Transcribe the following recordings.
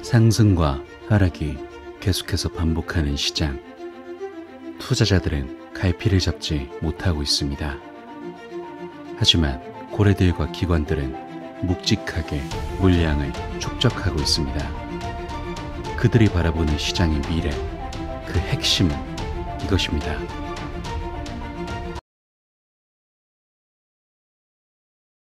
상승과 하락이 계속해서 반복하는 시장. 투자자들은 갈피를 잡지 못하고 있습니다. 하지만 고래들과 기관들은 묵직하게 물량을 축적하고 있습니다. 그들이 바라보는 시장의 미래, 그 핵심은 이것입니다.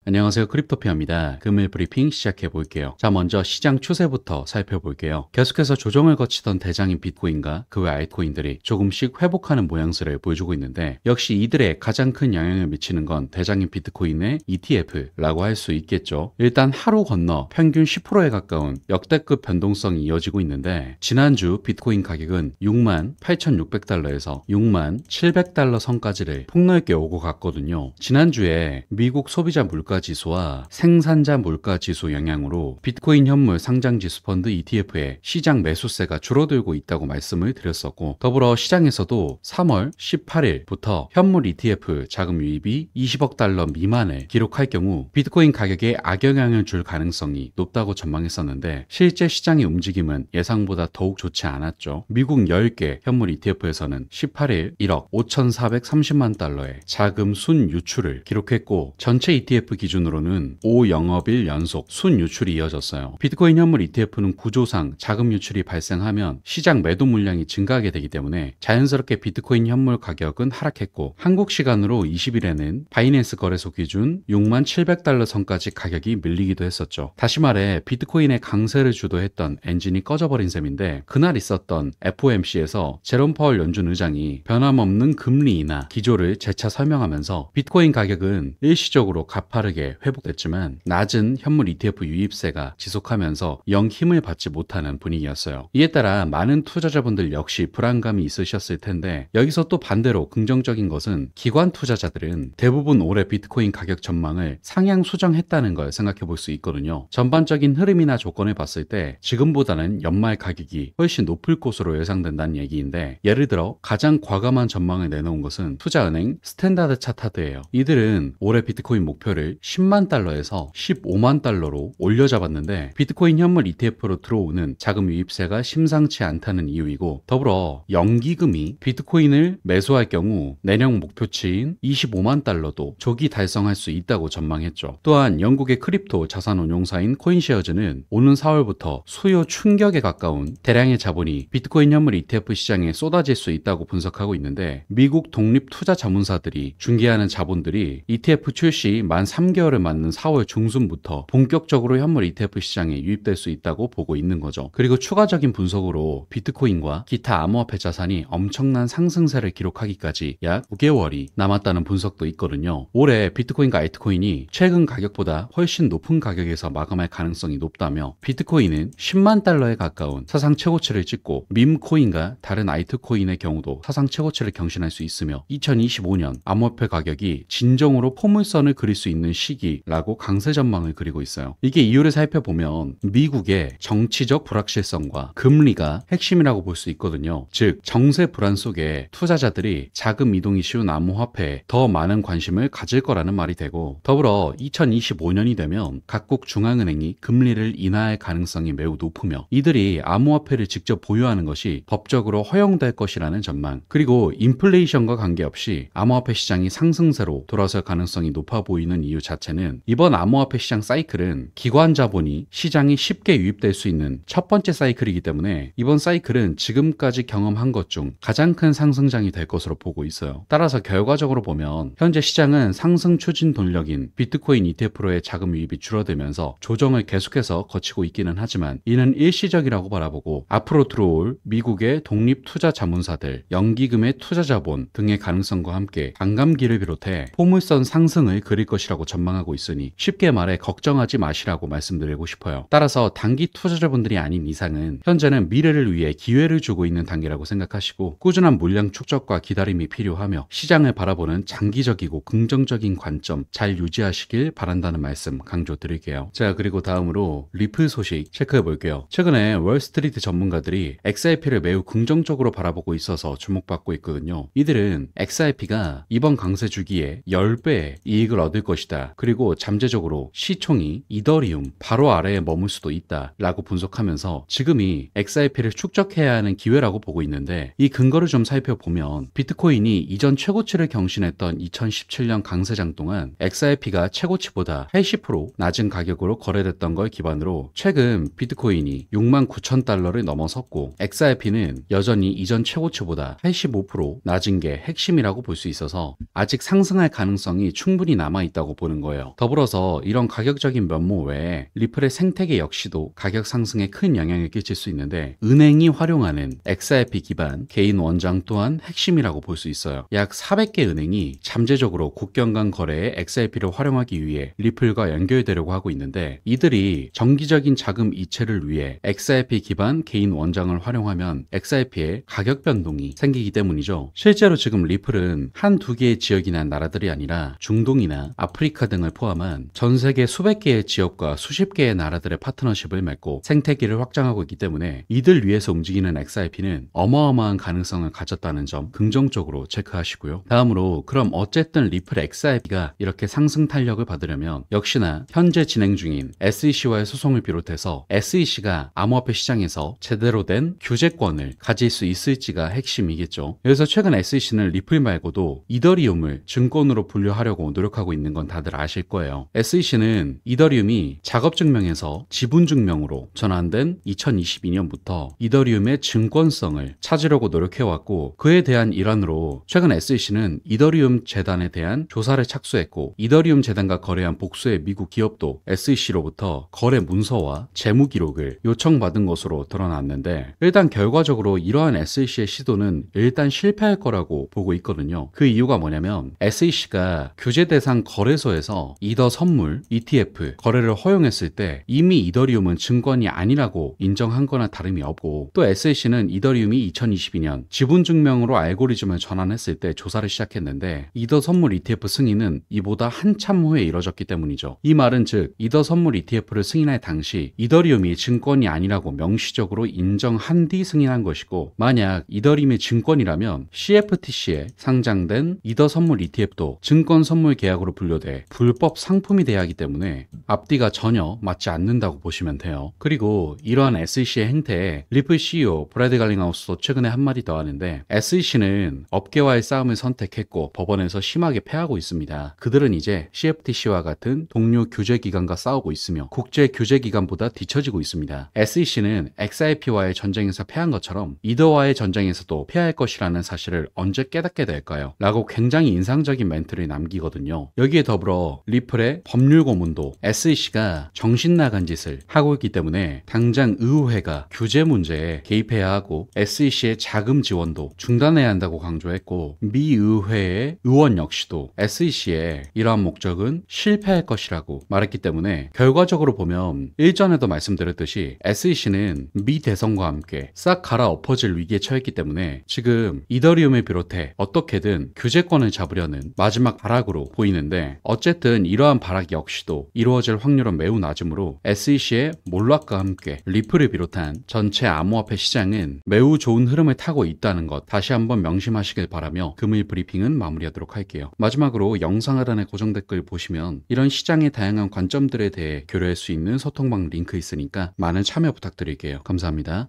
안녕하세요, 크립토피아입니다. 금일 브리핑 시작해 볼게요. 자, 먼저 시장 추세부터 살펴볼게요. 계속해서 조정을 거치던 대장인 비트코인과 그 외 알트코인들이 조금씩 회복하는 모양새를 보여주고 있는데, 역시 이들의 가장 큰 영향을 미치는 건 대장인 비트코인의 ETF라고 할 수 있겠죠. 일단 하루 건너 평균 10%에 가까운 역대급 변동성이 이어지고 있는데, 지난주 비트코인 가격은 68,600달러에서 67,700달러 선까지를 폭넓게 오고 갔거든요. 지난주에 미국 소비자 물가 지수와 생산자 물가 지수 영향으로 비트코인 현물 상장지수 펀드 ETF의 시장 매수세가 줄어들고 있다고 말씀을 드렸었고, 더불어 시장에서도 3월 18일부터 현물 ETF 자금 유입이 20억 달러 미만을 기록할 경우 비트코인 가격에 악영향을 줄 가능성이 높다고 전망했었는데, 실제 시장의 움직임은 예상보다 더욱 좋지 않았죠. 미국 10개 현물 ETF에서는 18일 1억 5,430만 달러의 자금 순 유출을 기록했고, 전체 ETF 기준으로는 5영업일 연속 순 유출이 이어졌어요. 비트코인 현물 ETF는 구조상 자금 유출이 발생하면 시장 매도 물량이 증가하게 되기 때문에 자연스럽게 비트코인 현물 가격은 하락했고, 한국 시간으로 20일에는 바이낸스 거래소 기준 67,000달러 선까지 가격이 밀리기도 했었죠. 다시 말해 비트코인의 강세를 주도했던 엔진이 꺼져버린 셈인데, 그날 있었던 FOMC에서 제롬 파월 연준 의장이 변함없는 금리 인하 기조를 재차 설명하면서 비트코인 가격은 일시적으로 가파르게 회복됐지만 낮은 현물 ETF 유입세가 지속하면서 영 힘을 받지 못하는 분위기였어요. 이에 따라 많은 투자자분들 역시 불안감이 있으셨을 텐데, 여기서 또 반대로 긍정적인 것은 기관 투자자들은 대부분 올해 비트코인 가격 전망을 상향 수정했다는 걸 생각해 볼 수 있거든요. 전반적인 흐름이나 조건을 봤을 때 지금보다는 연말 가격이 훨씬 높을 것으로 예상된다는 얘기인데, 예를 들어 가장 과감한 전망을 내놓은 것은 투자은행 스탠다드 차타드예요. 이들은 올해 비트코인 목표를 10만 달러에서 15만 달러로 올려잡았는데, 비트코인 현물 ETF로 들어오는 자금 유입세가 심상치 않다는 이유이고, 더불어 연기금이 비트코인을 매수할 경우 내년 목표치인 25만 달러도 조기 달성할 수 있다고 전망했죠. 또한 영국의 크립토 자산 운용사인 코인시어즈는 오는 4월부터 수요 충격에 가까운 대량의 자본이 비트코인 현물 ETF 시장에 쏟아질 수 있다고 분석하고 있는데, 미국 독립 투자 자문사들이 중개하는 자본들이 ETF 출시 만 3개월을 맞는 4월 중순부터 본격적으로 현물 ETF 시장에 유입될 수 있다고 보고 있는 거죠. 그리고 추가적인 분석으로 비트코인과 기타 암호화폐 자산이 엄청난 상승세를 기록하기까지 약 9개월이 남았다는 분석도 있거든요. 올해 비트코인과 알트코인이 최근 가격보다 훨씬 높은 가격에서 마감할 가능성이 높다며, 비트코인은 10만 달러에 가까운 사상 최고치를 찍고, 밈코인과 다른 알트코인의 경우도 사상 최고치를 경신할 수 있으며, 2025년 암호화폐 가격이 진정으로 포물선을 그릴 수 있는 시기라고 강세 전망을 그리고 있어요. 이게 이유를 살펴보면 미국의 정치적 불확실성과 금리가 핵심이라고 볼 수 있거든요. 즉 정세 불안 속에 투자자들이 자금 이동이 쉬운 암호화폐에 더 많은 관심을 가질 거라는 말이 되고, 더불어 2025년이 되면 각국 중앙은행이 금리를 인하할 가능성이 매우 높으며, 이들이 암호화폐를 직접 보유하는 것이 법적으로 허용될 것이라는 전망, 그리고 인플레이션과 관계없이 암호화폐 시장이 상승세로 돌아설 가능성이 높아 보이는 이유 자체는, 이번 암호화폐 시장 사이클은 기관 자본이 시장이 쉽게 유입될 수 있는 첫 번째 사이클이기 때문에, 이번 사이클은 지금까지 경험한 것 중 가장 큰 상승장이 될 것으로 보고 있어요. 따라서 결과적으로 보면 현재 시장은 상승 추진 동력인 비트코인 ETF로의 자금 유입이 줄어들면서 조정을 계속해서 거치고 있기는 하지만, 이는 일시적이라고 바라보고 앞으로 들어올 미국의 독립 투자 자문사들, 연기금의 투자 자본 등의 가능성과 함께 반감기를 비롯해 포물선 상승을 그릴 것이라고 전망하고 있으니, 쉽게 말해 걱정하지 마시라고 말씀드리고 싶어요. 따라서 단기 투자자분들이 아닌 이상은 현재는 미래를 위해 기회를 주고 있는 단계라고 생각하시고, 꾸준한 물량 축적과 기다림이 필요하며 시장을 바라보는 장기적이고 긍정적인 관점 잘 유지하시길 바란다는 말씀 강조드릴게요. 자, 그리고 다음으로 리플 소식 체크해 볼게요. 최근에 월스트리트 전문가들이 XRP를 매우 긍정적으로 바라보고 있어서 주목받고 있거든요. 이들은 XRP가 이번 강세 주기에 10배의 이익을 얻을 것이다 있다. 그리고 잠재적으로 시총이 이더리움 바로 아래에 머물 수도 있다 라고 분석하면서 지금이 XRP를 축적해야 하는 기회라고 보고 있는데, 이 근거를 좀 살펴보면 비트코인이 이전 최고치를 경신했던 2017년 강세장 동안 XRP가 최고치보다 80% 낮은 가격으로 거래됐던 걸 기반으로 최근 비트코인이 69,000달러를 넘어섰고 XRP는 여전히 이전 최고치보다 85% 낮은 게 핵심이라고 볼 수 있어서 아직 상승할 가능성이 충분히 남아있다고 보는 거예요. 더불어서 이런 가격적인 면모 외에 리플의 생태계 역시도 가격 상승에 큰 영향을 끼칠 수 있는데, 은행이 활용하는 XRP 기반 개인 원장 또한 핵심이라고 볼 수 있어요. 약 400개 은행이 잠재적으로 국경 간 거래에 XRP를 활용하기 위해 리플과 연결되려고 하고 있는데, 이들이 정기적인 자금 이체를 위해 XRP 기반 개인 원장을 활용하면 XRP의 가격 변동이 생기기 때문이죠. 실제로 지금 리플은 한두 개의 지역이나 나라들이 아니라 중동이나 아프리카 등을 포함한 전 세계 수백 개의 지역과 수십 개의 나라들의 파트너십을 맺고 생태계를 확장하고 있기 때문에 이들 위해서 움직이는 XRP는 어마어마한 가능성을 가졌다는 점 긍정적으로 체크하시고요. 다음으로, 그럼 어쨌든 리플 XRP가 이렇게 상승 탄력을 받으려면 역시나 현재 진행 중인 SEC와의 소송을 비롯해서 SEC가 암호화폐 시장에서 제대로 된 규제권을 가질 수 있을지가 핵심이겠죠. 그래서 최근 SEC는 리플 말고도 이더리움을 증권으로 분류하려고 노력하고 있는 건 다들 아실 거예요. SEC는 이더리움이 작업증명에서 지분증명으로 전환된 2022년부터 이더리움의 증권성을 찾으려고 노력해왔고, 그에 대한 일환으로 최근 SEC는 이더리움 재단에 대한 조사를 착수했고, 이더리움 재단과 거래한 복수의 미국 기업도 SEC로부터 거래 문서와 재무 기록을 요청받은 것으로 드러났는데, 일단 결과적으로 이러한 SEC의 시도는 일단 실패할 거라고 보고 있거든요. 그 이유가 뭐냐면 SEC가 규제 대상 거래소에서 이더 선물, ETF 거래를 허용했을 때 이미 이더리움은 증권이 아니라고 인정한 거나 다름이 없고, 또 SEC는 이더리움이 2022년 지분증명으로 알고리즘을 전환했을 때 조사를 시작했는데 이더 선물 ETF 승인은 이보다 한참 후에 이뤄졌기 때문이죠. 이 말은 즉 이더 선물 ETF를 승인할 당시 이더리움이 증권이 아니라고 명시적으로 인정한 뒤 승인한 것이고, 만약 이더리움이 증권이라면 CFTC에 상장된 이더 선물 ETF도 증권 선물 계약으로 분류돼 불법 상품이 돼야 하기 때문에 앞뒤가 전혀 맞지 않는다고 보시면 돼요. 그리고 이러한 SEC의 행태에 리플 CEO 브래드 갈링하우스도 최근에 한마디 더 하는데, SEC는 업계와의 싸움을 선택했고 법원에서 심하게 패하고 있습니다. 그들은 이제 CFTC와 같은 동료 규제기관과 싸우고 있으며 국제 규제기관보다 뒤처지고 있습니다. SEC는 XRP와의 전쟁에서 패한 것처럼 이더와의 전쟁에서도 패할 것이라는 사실을 언제 깨닫게 될까요? 라고 굉장히 인상적인 멘트를 남기거든요. 여기에 더불어 리플의 법률 고문도 SEC가 정신 나간 짓을 하고 있기 때문에 당장 의회가 규제 문제에 개입해야 하고 SEC의 자금 지원도 중단해야 한다고 강조했고, 미 의회의 의원 역시도 SEC의 이러한 목적은 실패할 것이라고 말했기 때문에 결과적으로 보면 일전에도 말씀드렸듯이 SEC는 미 대선과 함께 싹 갈아엎어질 위기에 처했기 때문에 지금 이더리움을 비롯해 어떻게든 규제권을 잡으려는 마지막 발악으로 보이는데, 어쨌든 이러한 발악 역시도 이루어질 확률은 매우 낮으므로 SEC의 몰락과 함께 리플을 비롯한 전체 암호화폐 시장은 매우 좋은 흐름을 타고 있다는 것 다시 한번 명심하시길 바라며 금일 브리핑은 마무리하도록 할게요. 마지막으로 영상 하단의 고정 댓글 보시면 이런 시장의 다양한 관점들에 대해 교류할 수 있는 소통방 링크 있으니까 많은 참여 부탁드릴게요. 감사합니다.